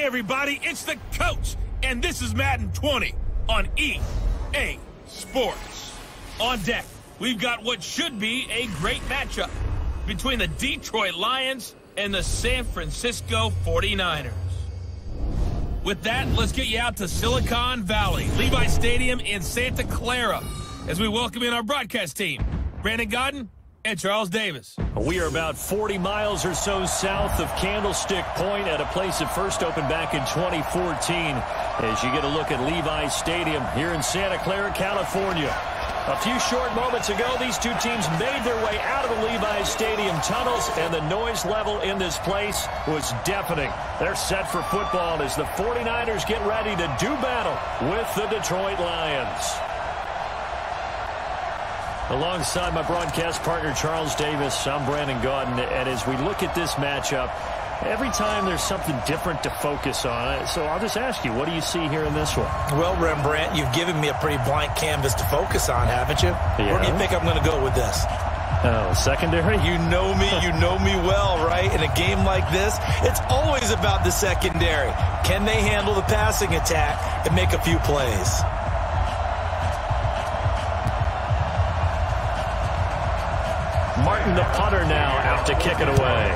Hey everybody, it's the coach, and this is Madden 20 on EA Sports. On deck, we've got what should be a great matchup between the Detroit Lions and the San Francisco 49ers. With that, let's get you out to Silicon Valley, Levi Stadium in Santa Clara, as we welcome in our broadcast team, Brandon Godden and Charles Davis. We are about 40 miles or so south of Candlestick Point at a place that first opened back in 2014 as you get a look at Levi Stadium here in Santa Clara, California. A few short moments ago, these two teams made their way out of the Levi Stadium tunnels, and the noise level in this place was deafening. They're set for football as the 49ers get ready to do battle with the Detroit Lions. Alongside my broadcast partner, Charles Davis, I'm Brandon Godden, and as we look at this matchup, every time there's something different to focus on. So I'll just ask you, what do you see here in this one? Well, Rembrandt, you've given me a pretty blank canvas to focus on, haven't you? Yeah. Where do you think I'm going to go with this? Oh, secondary? You know me well, right? In a game like this, it's always about the secondary. Can they handle the passing attack and make a few plays? Martin, the punter, now out to kick it away.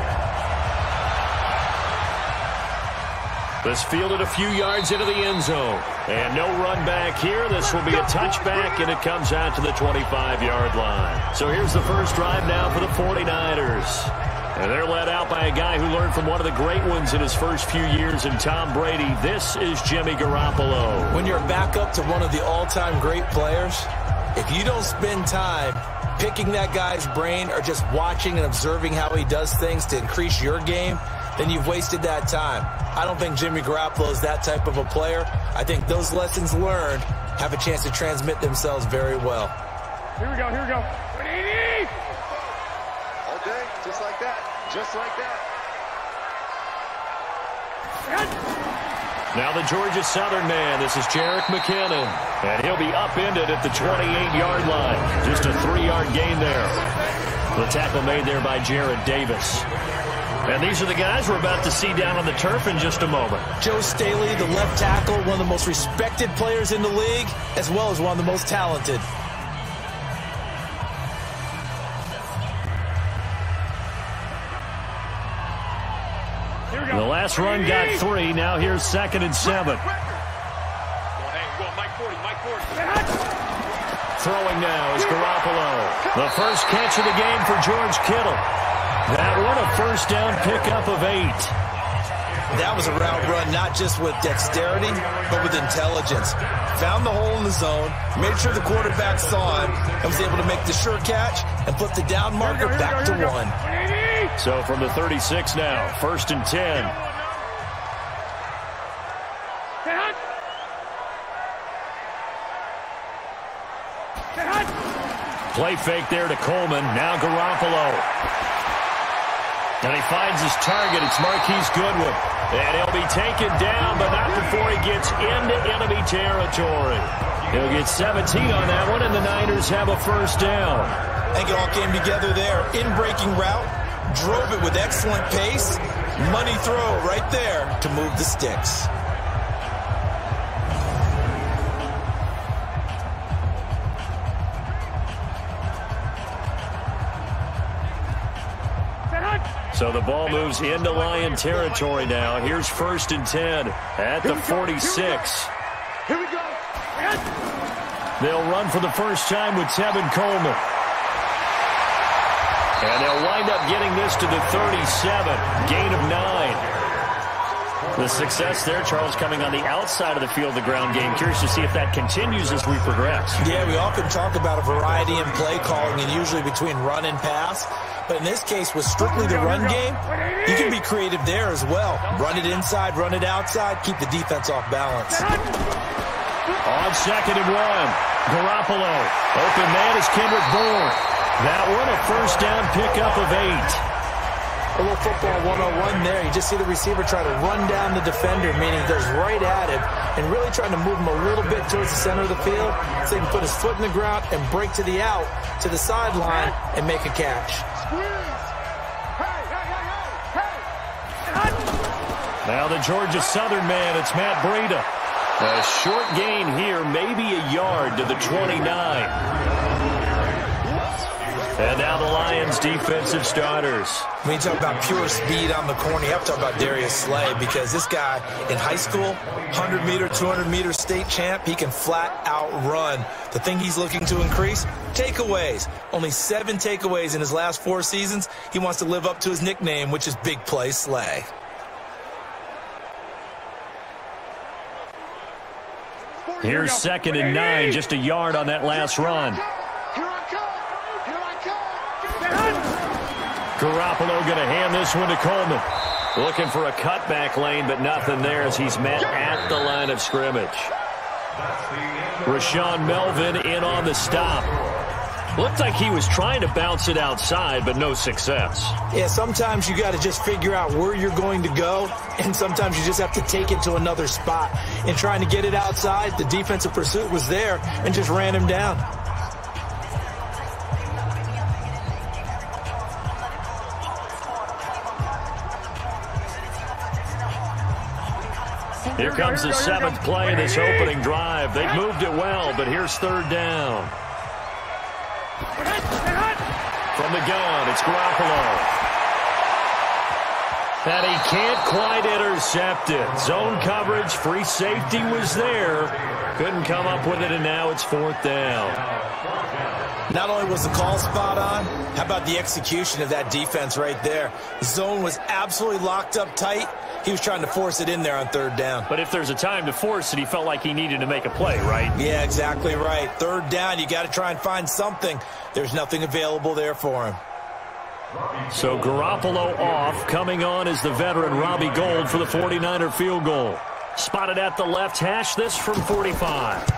This fielded a few yards into the end zone. And no run back here. This will be a touchback, and it comes out to the 25-yard line. So here's the first drive now for the 49ers. And they're led out by a guy who learned from one of the great ones in his first few years in Tom Brady. This is Jimmy Garoppolo. When you're back up to one of the all-time great players, if you don't spend time picking that guy's brain or just watching and observing how he does things to increase your game, then you've wasted that time. I don't think Jimmy Garoppolo is that type of a player. I think those lessons learned have a chance to transmit themselves very well. Here we go, here we go. All day, just like that, just like that. Now the Georgia Southern man, this is Jerick McKinnon. And he'll be upended at the 28-yard line. Just a 3-yard gain there. The tackle made there by Jared Davis. And these are the guys we're about to see down on the turf in just a moment. Joe Staley, the left tackle, one of the most respected players in the league, as well as one of the most talented. The last run got 3. Now here's 2nd and 7. Throwing now is Garoppolo. The first catch of the game for George Kittle. That one a first down pickup of 8. That was a route run, not just with dexterity, but with intelligence. Found the hole in the zone, made sure the quarterback saw him, and was able to make the sure catch and put the down marker back to 1. So from the 36 now, 1st and 10. Play fake there to Coleman. Now Garoppolo. And he finds his target. It's Marquise Goodwin. And he'll be taken down, but not before he gets into enemy territory. He'll get 17 on that one, and the Niners have a first down. I think it all came together there. In-breaking route, drove it with excellent pace. Money throw right there to move the sticks. So the ball moves into Lion territory now. Here's 1st and 10 at the 46. Here we go. They'll run for the first time with Tevin Coleman. And they'll wind up getting this to the 37. Gain of 9. The success there, Charles, coming on the outside of the field, the ground game. Curious to see if that continues as we progress. Yeah, we often talk about a variety in play calling and usually between run and pass. But in this case, with strictly the run game, you can be creative there as well. Run it inside, run it outside, keep the defense off balance. On 2nd and 1, Garoppolo. Open man is Kendrick Bourne. That one a first down pickup of 8. A little football 101 there. You just see the receiver try to run down the defender, meaning he goes right at him and really trying to move him a little bit towards the center of the field so he can put his foot in the ground and break to the out, to the sideline, and make a catch. Now the Georgia Southern man, it's Matt Breida. A short gain here, maybe a yard to the 29. And now the Lions' defensive starters. When you talk about pure speed on the corner, you have to talk about Darius Slay, because this guy in high school, 100-meter, 200-meter state champ, he can flat out run. The thing he's looking to increase, takeaways. Only 7 takeaways in his last 4 seasons. He wants to live up to his nickname, which is Big Play Slay. Here's 2nd and 9, just a yard on that last run. Garoppolo going to hand this one to Coleman. Looking for a cutback lane, but nothing there as he's met at the line of scrimmage. Rashawn Melvin in on the stop. Looked like he was trying to bounce it outside, but no success. Yeah, sometimes you got to just figure out where you're going to go, and sometimes you just have to take it to another spot. In trying to get it outside, the defensive pursuit was there and just ran him down. Here comes the 7th play of this opening drive. They've moved it well, but here's 3rd down. From the gun, it's Garoppolo. And he can't quite intercept it. Zone coverage, free safety was there. Couldn't come up with it, and now it's 4th down. Not only was the call spot on, how about the execution of that defense right there? The zone was absolutely locked up tight. He was trying to force it in there on 3rd down. But if there's a time to force it, he felt like he needed to make a play, right? Yeah, exactly right. 3rd down, you got to try and find something. There's nothing available there for him. So Garoppolo off. Coming on is the veteran Robbie Gould for the 49er field goal. Spotted at the left hash, this from 45.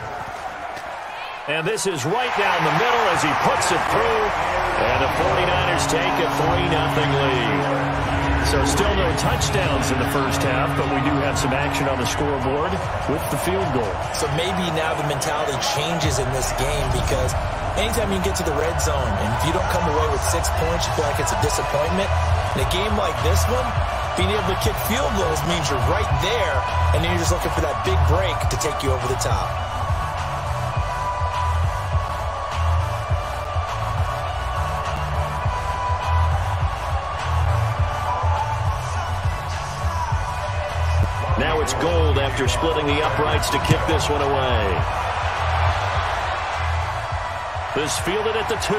And this is right down the middle as he puts it through. And the 49ers take a 3-0 lead. So still no touchdowns in the first half, but we do have some action on the scoreboard with the field goal. So maybe now the mentality changes in this game, because anytime you get to the red zone and if you don't come away with 6 points, you feel like it's a disappointment. In a game like this one, being able to kick field goals means you're right there, and then you're just looking for that big break to take you over the top. Now it's Gould after splitting the uprights to kick this one away. This fielded at the 2.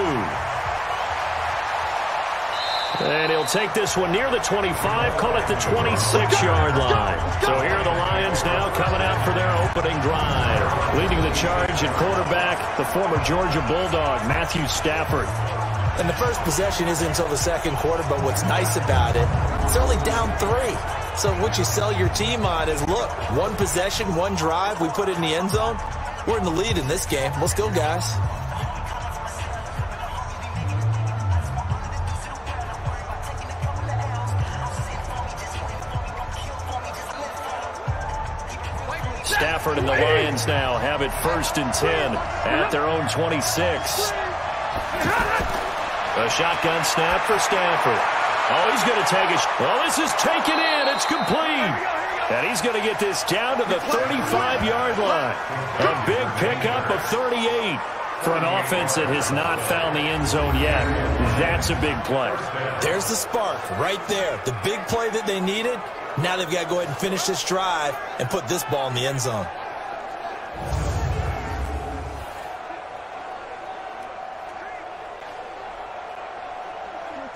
And he'll take this one near the 25, call it the 26-yard line. So here are the Lions now coming out for their opening drive. Leading the charge at quarterback, the former Georgia Bulldog, Matthew Stafford. And the first possession isn't until the 2nd quarter, but what's nice about it, it's only down 3. So what you sell your team on is, look, 1 possession, 1 drive, we put it in the end zone. We're in the lead in this game. Let's go, guys. Stafford and the Lions now have it 1st and 10 at their own 26. A shotgun snap for Stafford. Oh, he's going to take it. Oh, this is taken in. It's complete. And he's going to get this down to the 35-yard line. A big pickup of 38 for an offense that has not found the end zone yet. That's a big play. There's the spark right there. The big play that they needed. Now they've got to go ahead and finish this drive and put this ball in the end zone.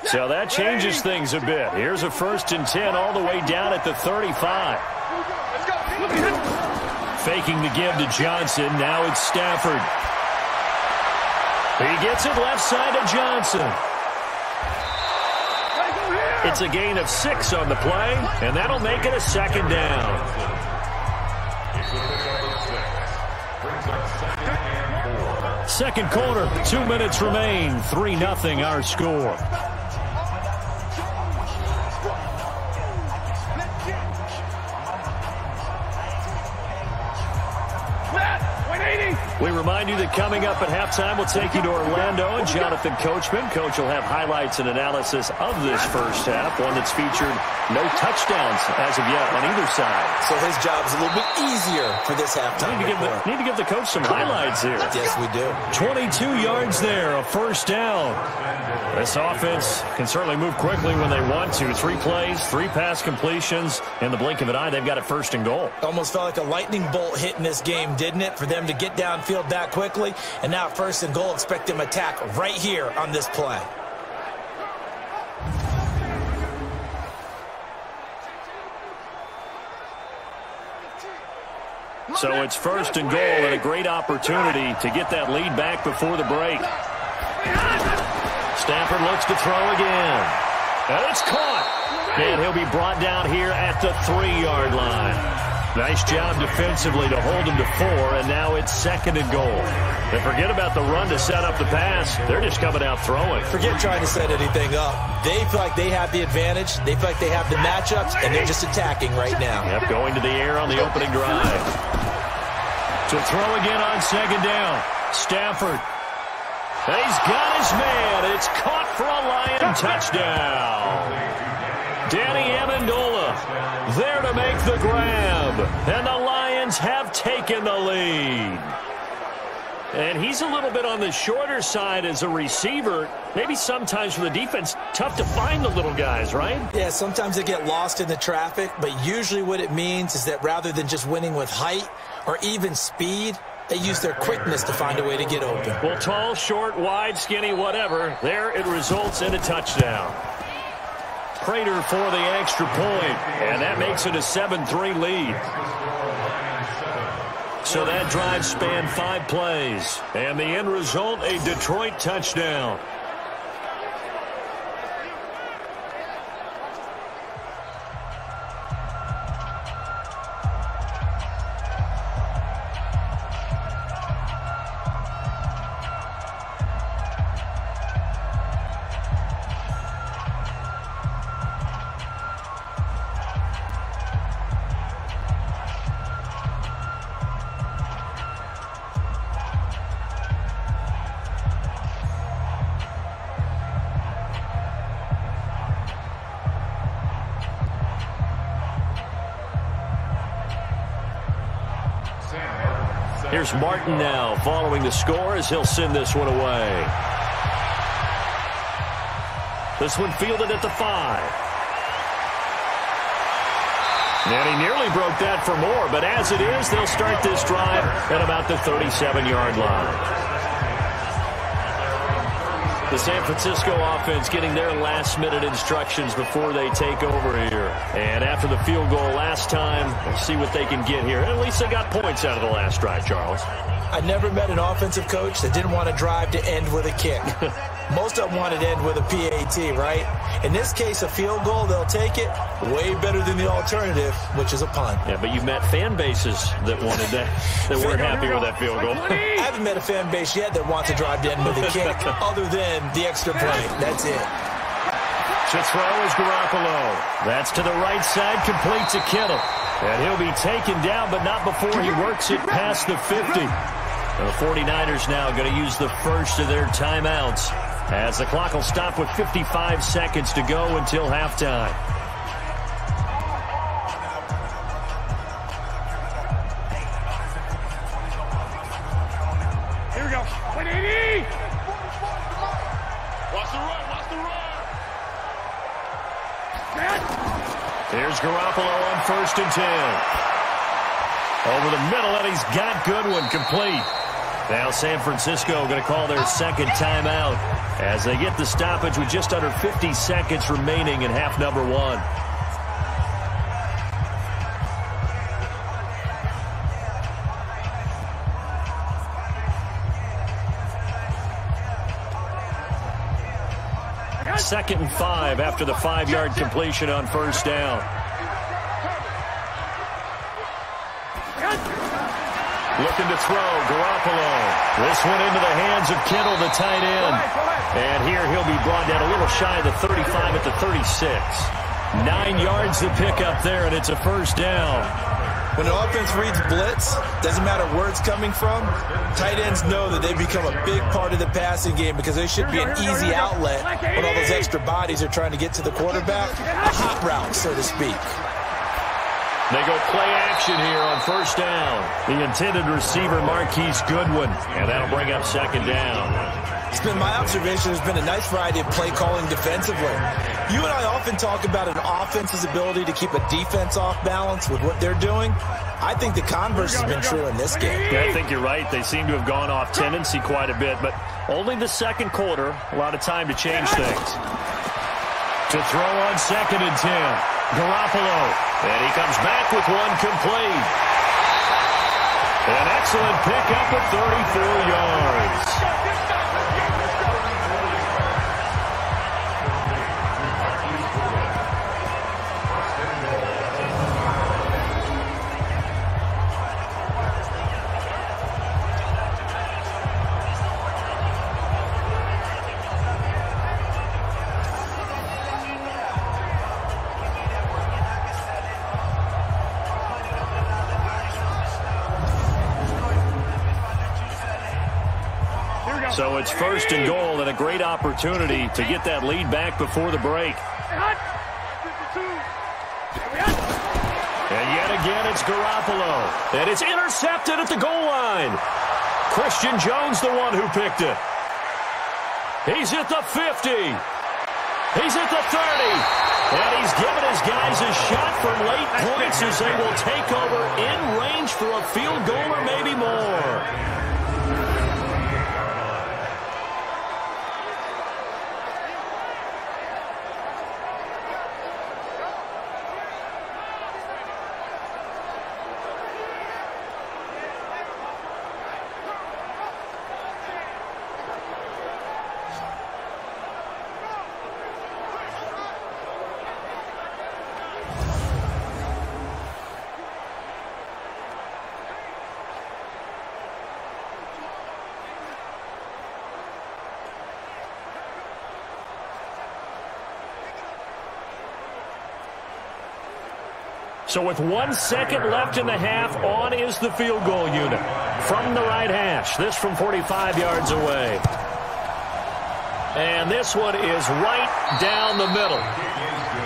So that changes things a bit. Here's a 1st and 10 all the way down at the 35. Faking the give to Johnson. Now it's Stafford. He gets it left side to Johnson. It's a gain of 6 on the play, and that'll make it a 2nd down. Second quarter, 2 minutes remain. 3-0 our score. We remind you that coming up at halftime, we'll take you to Orlando and Jonathan Coachman. Coach will have highlights and analysis of this first half, one that's featured no touchdowns as of yet on either side. So his job's a little bit easier for this halftime. Need to give the coach some highlights here. Yes, we do. 22 yards there, a first down. This offense can certainly move quickly when they want to. 3 plays, 3 pass completions. In the blink of an eye, they've got it first and goal. Almost felt like a lightning bolt hit in this game, didn't it? For them to get downfield that quickly. And now first and goal, expect them to attack right here on this play. So it's first and goal and a great opportunity to get that lead back before the break. Stafford looks to throw again. And it's caught. And he'll be brought down here at the 3-yard line. Nice job defensively to hold him to 4, and now it's second and goal. And forget about the run to set up the pass. They're just coming out throwing. Forget trying to set anything up. They feel like they have the advantage. They feel like they have the matchups, and they're just attacking right now. Yep, going to the air on the opening drive. To throw again on second down. Stafford. He's got his man. It's caught for a Lion touchdown. Danny Amendola there to make the grab. And the Lions have taken the lead. And he's a little bit on the shorter side as a receiver. Maybe sometimes for the defense, tough to find the little guys, right? Yeah, sometimes they get lost in the traffic, but usually what it means is that rather than just winning with height or even speed, they use their quickness to find a way to get open. Well, tall, short, wide, skinny, whatever, there it results in a touchdown. Prater for the extra point, and that makes it a 7-3 lead. So that drive spanned 5 plays, and the end result, a Detroit touchdown. Here's Martin now following the score as he'll send this one away. This one fielded at the 5. And he nearly broke that for more, but as it is, they'll start this drive at about the 37-yard line. The San Francisco offense getting their last-minute instructions before they take over here. And after the field goal last time, we'll see what they can get here. At least they got points out of the last drive, Charles. I never met an offensive coach that didn't want to drive to end with a kick. Most of them wanted to end with a PAT, right? In this case, a field goal, they'll take it. Way better than the alternative, which is a punt. Yeah, but you've met fan bases that wanted that, that weren't happy with that field goal. I haven't met a fan base yet that wants to drive to end with a kick other than the extra point. That's it. To throw is Garoppolo. That's to the right side, complete to Kittle. And he'll be taken down, but not before he works it past the 50. And the 49ers now going to use the first of their timeouts, as the clock will stop with 55 seconds to go until halftime. Here we go. 180! Watch the run, watch the run! Here's Garoppolo on 1st and 10. Over the middle, and he's got Goodwin complete. Now San Francisco going to call their second timeout as they get the stoppage with just under 50 seconds remaining in half number 1. Second and 5 after the 5-yard completion on 1st down. Looking to throw, Garoppolo. This one into the hands of Kittle, the tight end. And here he'll be brought down a little shy of the 35 at the 36. 9 yards to pick up there, and it's a first down. When the offense reads blitz, doesn't matter where it's coming from, tight ends know that they become a big part of the passing game because they should be an easy outlet when all those extra bodies are trying to get to the quarterback. A hot route, so to speak. They go play action here on first down. The intended receiver, Marquise Goodwin, and that'll bring up second down. It's been my observation there's been a nice variety of play calling defensively. You and I often talk about an offense's ability to keep a defense off balance with what they're doing. I think the converse has been true in this game. Yeah, I think you're right. They seem to have gone off tendency quite a bit, but only the second quarter, a lot of time to change things. To throw on 2nd and 10, Garoppolo, and he comes back with one complete. An excellent pickup of 34 yards. So it's 1st and goal and a great opportunity to get that lead back before the break. And yet again, it's Garoppolo. And it's intercepted at the goal line. Christian Jones, the one who picked it. He's at the 50. He's at the 30. And he's given his guys a shot from late points as they will take over in range for a field goal or maybe more. So with 1 second left in the half, on is the field goal unit. From the right hash, this from 45 yards away. And this one is right down the middle.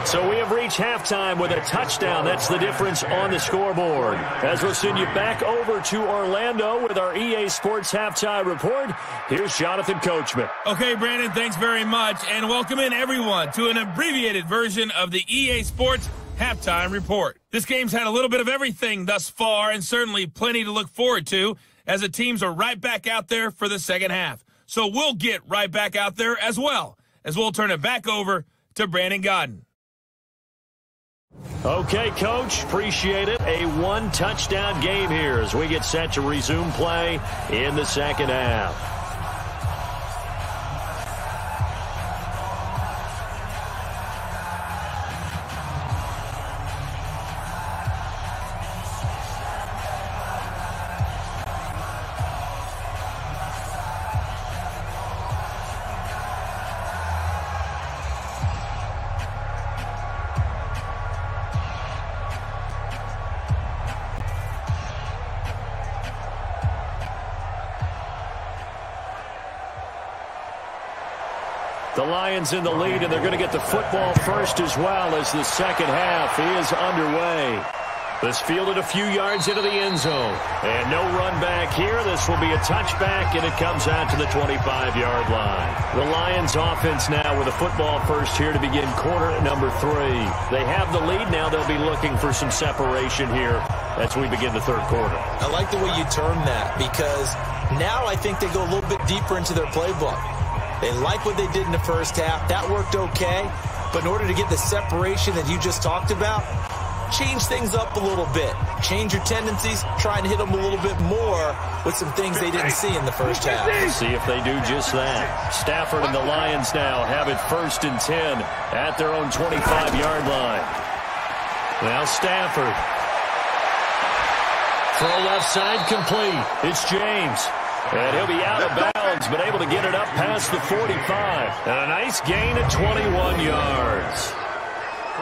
So we have reached halftime with a touchdown. That's the difference on the scoreboard. As we'll send you back over to Orlando with our EA Sports Halftime Report, here's Jonathan Coachman. Okay, Brandon, thanks very much. And welcome in, everyone, to an abbreviated version of the EA Sports Halftime Report. This game's had a little bit of everything thus far, and certainly plenty to look forward to, as the teams are right back out there for the second half. So we'll get right back out there as well, as we'll turn it back over to Brandon Godden. Okay, Coach, appreciate it. A one-touchdown game here as we get set to resume play in the second half. The Lions in the lead, and they're going to get the football first as well as the second half is underway. This fielded a few yards into the end zone. And no run back here. This will be a touchback, and it comes out to the 25-yard line. The Lions offense now with a football first here to begin quarter number 3. They have the lead now. They'll be looking for some separation here as we begin the third quarter. I like the way you term that, because now I think they go a little bit deeper into their playbook. They like what they did in the first half. That worked okay. But in order to get the separation that you just talked about, change things up a little bit. Change your tendencies. Try and hit them a little bit more with some things they didn't see in the first half. See if they do just that. Stafford and the Lions now have it 1st and 10 at their own 25-yard line. Now Stafford. Throw left side complete. It's James. And he'll be out of bounds, but able to get it up past the 45. And a nice gain of 21 yards.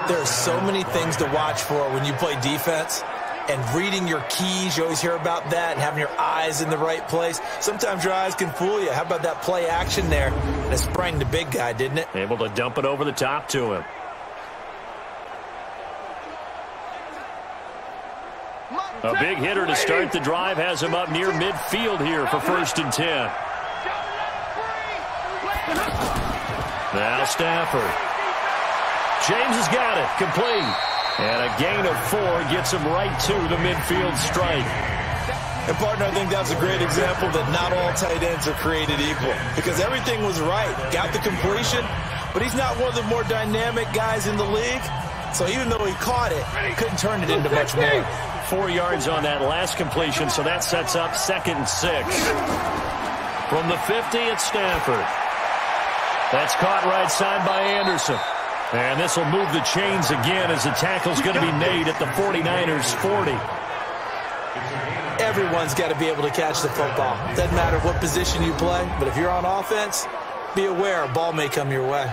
There are so many things to watch for when you play defense. and reading your keys. You always hear about that, and having your eyes in the right place. Sometimes your eyes can fool you. How about that play action there? And it sprang the big guy, didn't it? Able to dump it over the top to him. A big hitter to start the drive has him up near midfield here for 1st and 10. Now Stafford. James has got it. Complete. And a gain of 4 gets him right to the midfield strike. And, partner, I think that's a great example that not all tight ends are created equal. Because everything was right. Got the completion, but he's not one of the more dynamic guys in the league. So even though he caught it, couldn't turn it into much more. 4 yards on that last completion, so that sets up 2nd and 6. From the 50, it's Stafford. That's caught right side by Anderson. And this will move the chains again as the tackle's going to be made at the 49ers' 40. Everyone's got to be able to catch the football. Doesn't matter what position you play, but if you're on offense, be aware a ball may come your way.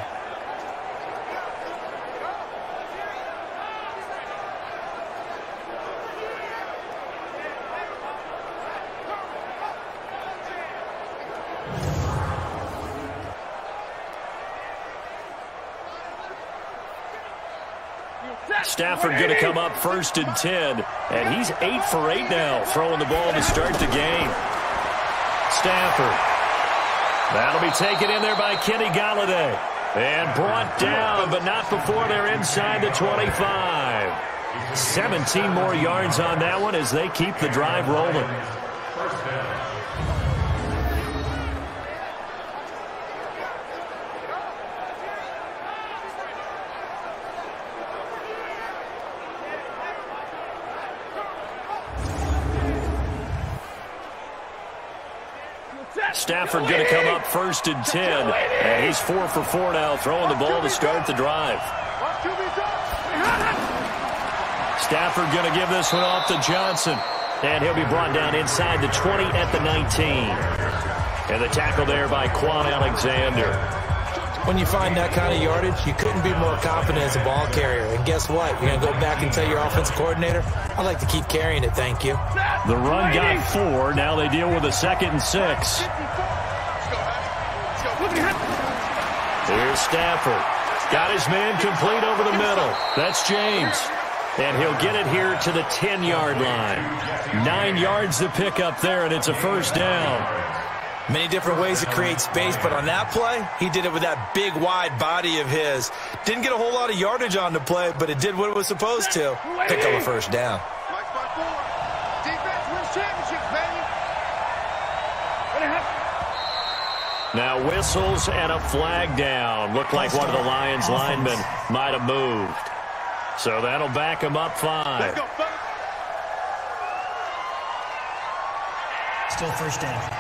Stafford going to come up 1st and 10. And he's 8 for 8 now, throwing the ball to start the game. Stafford. That'll be taken in there by Kenny Golladay. And brought down, but not before they're inside the 25. 17 more yards on that one as they keep the drive rolling. Stafford going to come up 1st and 10. And he's 4 for 4 now, throwing the ball to start the drive. Stafford going to give this one off to Johnson. And he'll be brought down inside the 20 at the 19. And the tackle there by Quan Alexander. When you find that kind of yardage, you couldn't be more confident as a ball carrier. And guess what? You're going to go back and tell your offensive coordinator, I'd like to keep carrying it, thank you. The run got 4. Now they deal with a 2nd and 6. Here's Stafford. Got his man complete over the middle. That's James. And he'll get it here to the 10-yard line. 9 yards to pick up there, and it's a 1st down. Many different ways to create space, but on that play, he did it with that big, wide body of his. Didn't get a whole lot of yardage on the play, but it did what it was supposed to. Pick up a 1st down. Now whistles and a flag down. Looked like one of the Lions linemen might have moved. So that'll back him up 5. Still 1st down.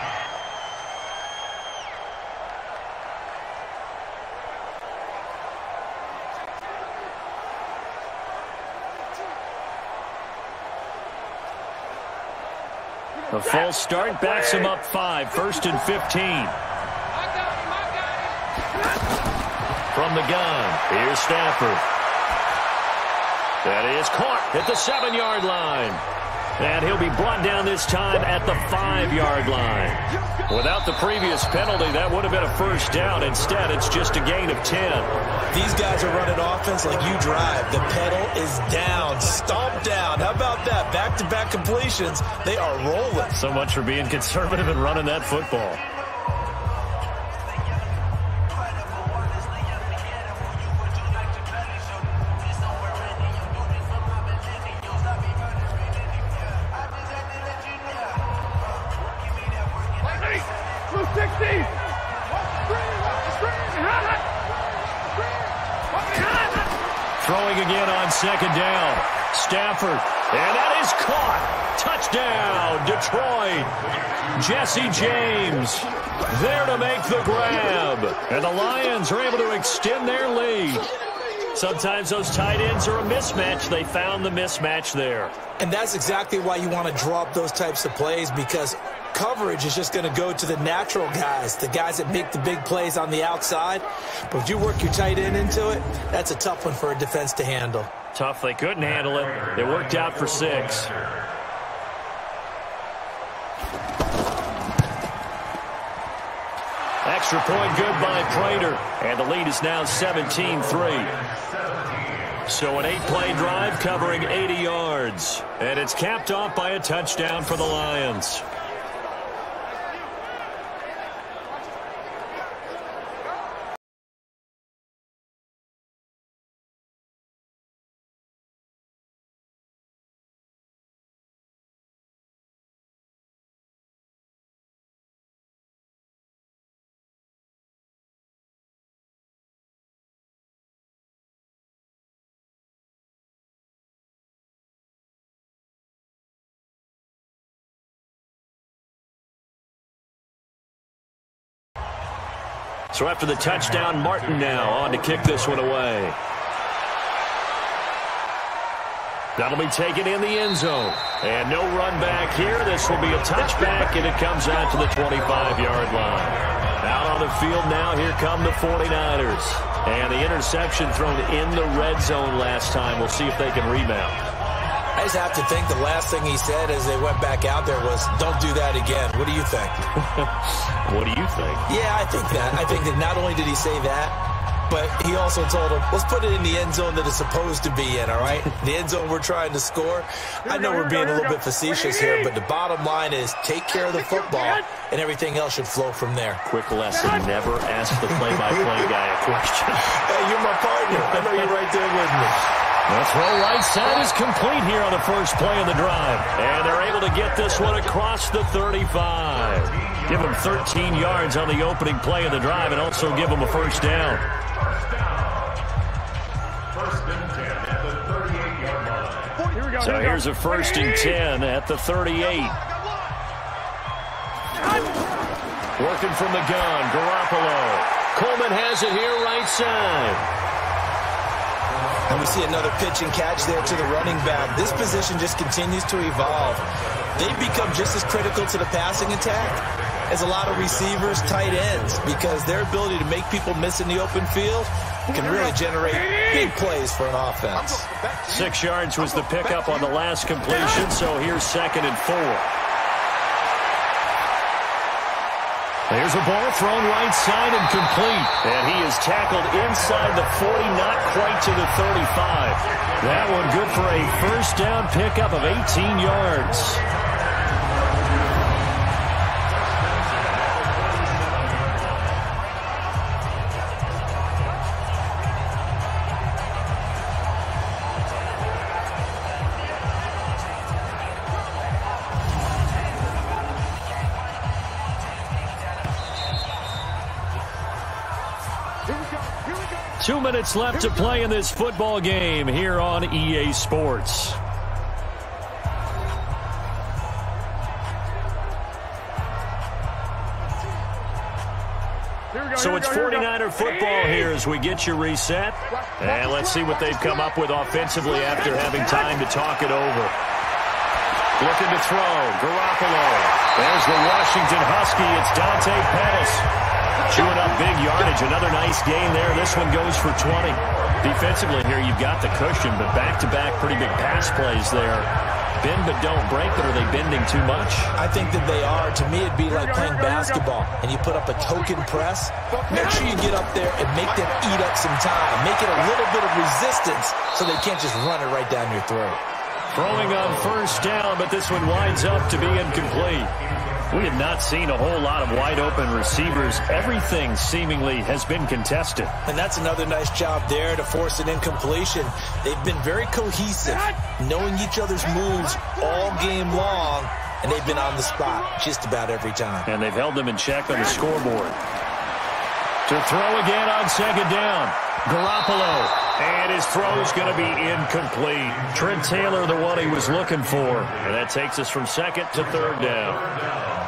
A false start backs him up 5. 1st and 15. From the gun, here's Stafford. That is caught at the 7-yard line. And he'll be brought down this time at the 5-yard line. Without the previous penalty, that would have been a 1st down. Instead, it's just a gain of 10. These guys are running offense like you drive. The pedal is down, stomped down. How about that? Back-to-back completions. They are rolling. So much for being conservative and running that football. Throwing again on 2nd down. Stafford. And that is caught. Touchdown, Detroit. Jesse James there to make the grab. And the Lions are able to extend their lead. Sometimes those tight ends are a mismatch. They found the mismatch there. And that's exactly why you want to draw up those types of plays, because coverage is just going to go to the natural guys, the guys that make the big plays on the outside. But if you work your tight end into it, that's a tough one for a defense to handle. Tough. They couldn't handle it. It worked out for 6. Extra point good by Prater. And the lead is now 17-3. So an 8-play drive covering 80 yards. And it's capped off by a touchdown for the Lions. So after the touchdown, Martin now on to kick this one away. That'll be taken in the end zone. And no run back here. This will be a touchback, and it comes out to the 25-yard line. Out on the field now, here come the 49ers. And the interception thrown in the red zone last time. We'll see if they can rebound. I just have to think the last thing he said as they went back out there was, don't do that again. What do you think? What do you think? Yeah, I think that. I think that not only did he say that, but he also told him, let's put it in the end zone that it's supposed to be in, all right? The end zone we're trying to score. I know we're being a little bit facetious here, but the bottom line is take care of the football, and everything else should flow from there. Quick lesson, never ask the play-by-play guy a question. Hey, you're my partner. I know you're right there with me. The throw right side is complete here on the first play of the drive. And they're able to get this one across the 35. Give them 13 yards on the opening play of the drive and also give them a first down. So here's a 1st and 10 at the 38. Working from the gun, Garoppolo. Coleman has it here right side. And we see another pitch and catch there to the running back. This position just continues to evolve. They've become just as critical to the passing attack as a lot of receivers, tight ends, because their ability to make people miss in the open field can really generate big plays for an offense. 6 yards was the pickup on the last completion, so here's 2nd and 4. There's a ball thrown right side and complete. And he is tackled inside the 40, not quite to the 35. That one good for a first down pickup of 18 yards. Here we go. 2 minutes left to play in this football game here on EA Sports. So it's 49er football here as we get you reset. And let's see what they've come up with offensively after having time to talk it over. Looking to throw. Garoppolo. There's the Washington Husky. It's Dante Pettis. Chewing up big yardage. Another nice gain there. This one goes for 20. Defensively here, you've got the cushion, but back-to-back pretty big pass plays there. Bend but don't break, but are they bending too much? I think that they are. To me, it'd be like playing basketball, and you put up a token press. Make sure you get up there and make them eat up some time. Make it a little bit of resistance so they can't just run it right down your throat. Throwing on first down, but this one winds up to be incomplete. We have not seen a whole lot of wide-open receivers. Everything seemingly has been contested. And that's another nice job there to force an incompletion. They've been very cohesive, knowing each other's moves all game long, and they've been on the spot just about every time. And they've held them in check on the scoreboard. To throw again on second down. Garoppolo. And his throw is going to be incomplete. Trent Taylor, the one he was looking for. And that takes us from second to third down.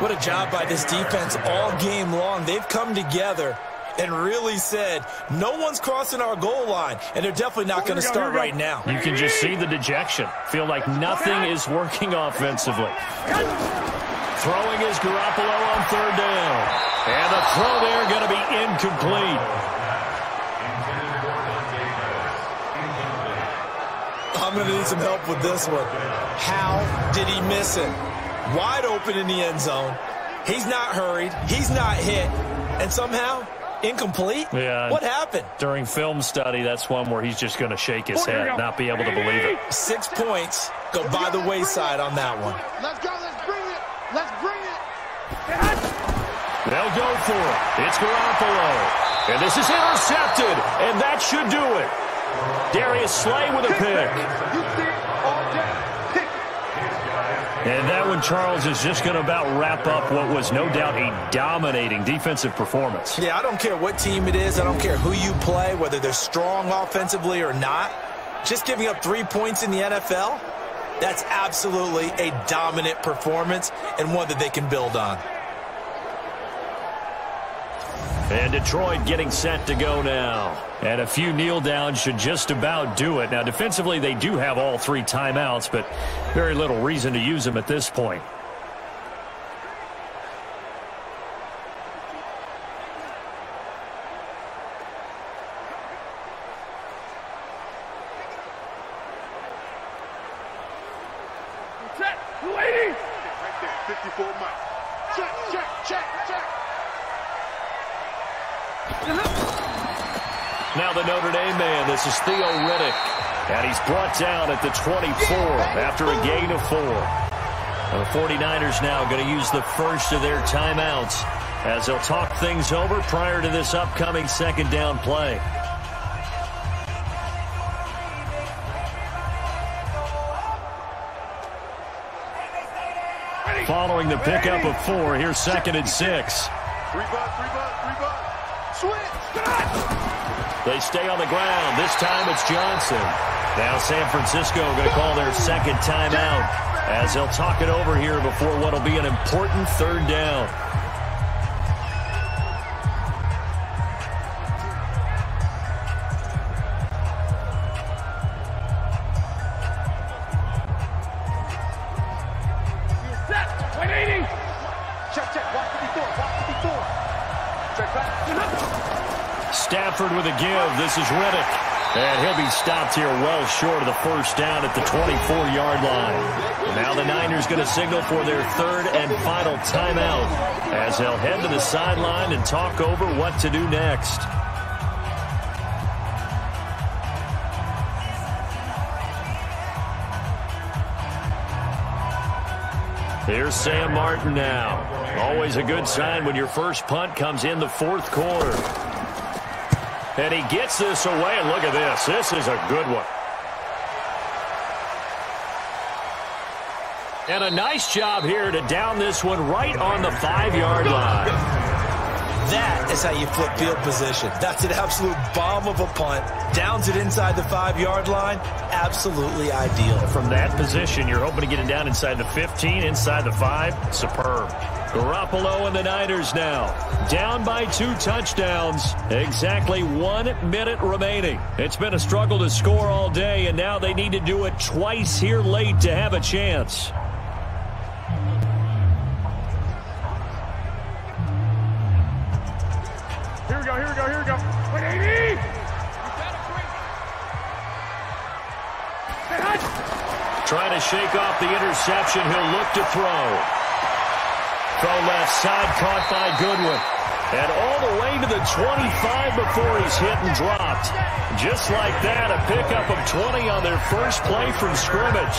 What a job by this defense all game long. They've come together and really said, no one's crossing our goal line, and they're definitely not going to start right now. You can just see the dejection. Feel like nothing is working offensively. throwing is Garoppolo on third down. And the throw there going to be incomplete. I'm going to need some help with this one. How did he miss it? Wide open in the end zone. He's not hurried. He's not hit. And somehow, incomplete? Yeah. What happened? During film study, that's one where he's just going to shake his head, not be able to believe it. 6 points go by the wayside on that one. Let's go. Let's bring it. Let's bring it. They'll go for it. It's Garoppolo. And this is intercepted. And that should do it. Darius Slay with a pick. And that one, Charles, is just going to about wrap up what was no doubt a dominating defensive performance. Yeah, I don't care what team it is. I don't care who you play, whether they're strong offensively or not. Just giving up 3 points in the NFL, that's absolutely a dominant performance and one that they can build on. And Detroit getting set to go now. And a few kneel downs should just about do it. Now, defensively, they do have all 3 timeouts, but very little reason to use them at this point. Set. 280. Right there. 54 miles. Check, check, check, check. Now the Notre Dame man, this is Theo Riddick. And he's brought down at the 24 after a gain of 4. And the 49ers now going to use the first of their timeouts as they'll talk things over prior to this upcoming second down play. Following the pickup of 4, here's 2nd and 6. 3 bucks, 3 bucks, 3 bucks. Switch. They stay on the ground. This time it's Johnson. Now San Francisco going to call their second timeout as they'll talk it over here before what will be an important third down. Set. 180. Check, check. Watch 54. Watch 54. Check back. Stafford with a give. This is Riddick. And he'll be stopped here well short of the first down at the 24-yard line. Now the Niners going to signal for their third and final timeout as they'll head to the sideline and talk over what to do next. Here's Sam Martin now. Always a good sign when your first punt comes in the fourth quarter. And he gets this away, and look at this. This is a good one. And a nice job here to down this one right on the 5-yard line. That is how you flip field position. That's an absolute bomb of a punt. Downs it inside the 5-yard line. Absolutely ideal. From that position, you're hoping to get it down inside the 15, inside the 5. Superb. Garoppolo and the Niners now. Down by 2 touchdowns. Exactly 1 minute remaining. It's been a struggle to score all day, and now they need to do it twice here late to have a chance. Here we go, here we go, here we go. 180. Trying to shake off the interception. He'll look to throw. Throw left side, caught by Goodwin. And all the way to the 25 before he's hit and dropped. Just like that, a pickup of 20 on their first play from scrimmage.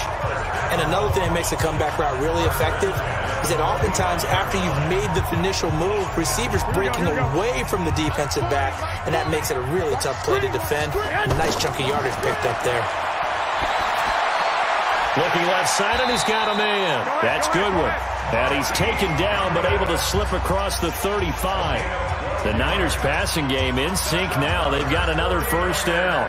And another thing that makes the comeback route really effective is that oftentimes after you've made the initial move, receivers breaking away from the defensive back, and that makes it a really tough play to defend. A nice chunk of yardage picked up there. Looking left side, and he's got a man. That's Goodwin. And he's taken down, but able to slip across the 35. The Niners passing game in sync now. They've got another first down.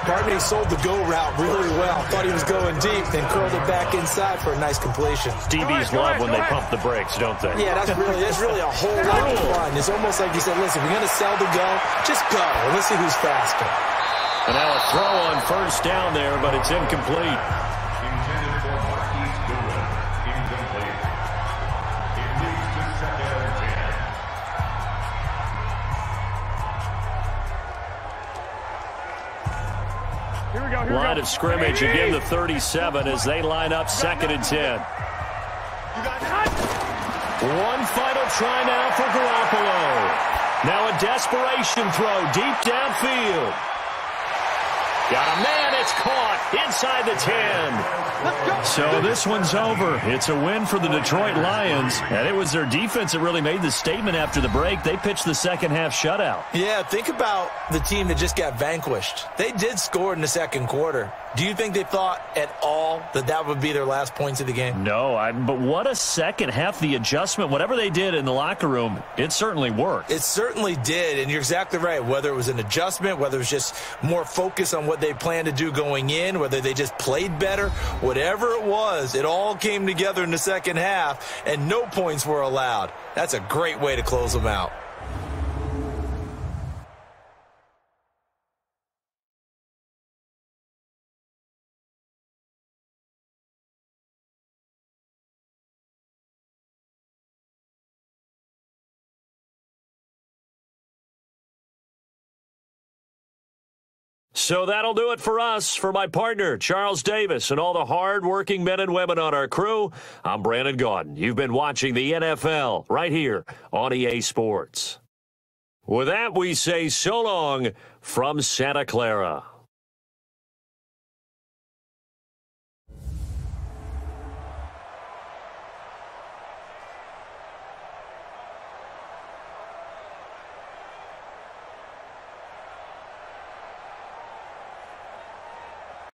Barney sold the go route really well. Thought he was going deep, then curled it back inside for a nice completion. DBs love when they pump the brakes, don't they? Yeah, that's really a whole lot of fun. It's almost like you said, listen, we're going to sell the go. Just go. And let's see who's faster. And now a throw on first down there, but it's incomplete. line of scrimmage. Again, the 37 as they line up 2nd and 10. One final try now for Garoppolo. Now a desperation throw deep downfield. Got a man, it's caught inside the 10. So this one's over. It's a win for the Detroit Lions, and it was their defense that really made the statement after the break. They pitched the second half shutout. Yeah, think about the team that just got vanquished. They did score in the second quarter. Do you think they thought at all that that would be their last points of the game? No, but what a second half. The adjustment, whatever they did in the locker room, it certainly worked. It certainly did, and you're exactly right. Whether it was an adjustment, whether it was just more focus on what they planned to do going in, whether they just played better, whatever it was, it all came together in the second half, and no points were allowed. That's a great way to close them out. So that'll do it for us. For my partner, Charles Davis, and all the hard-working men and women on our crew, I'm Brandon Gaudin. You've been watching the NFL right here on EA Sports. With that, we say so long from Santa Clara.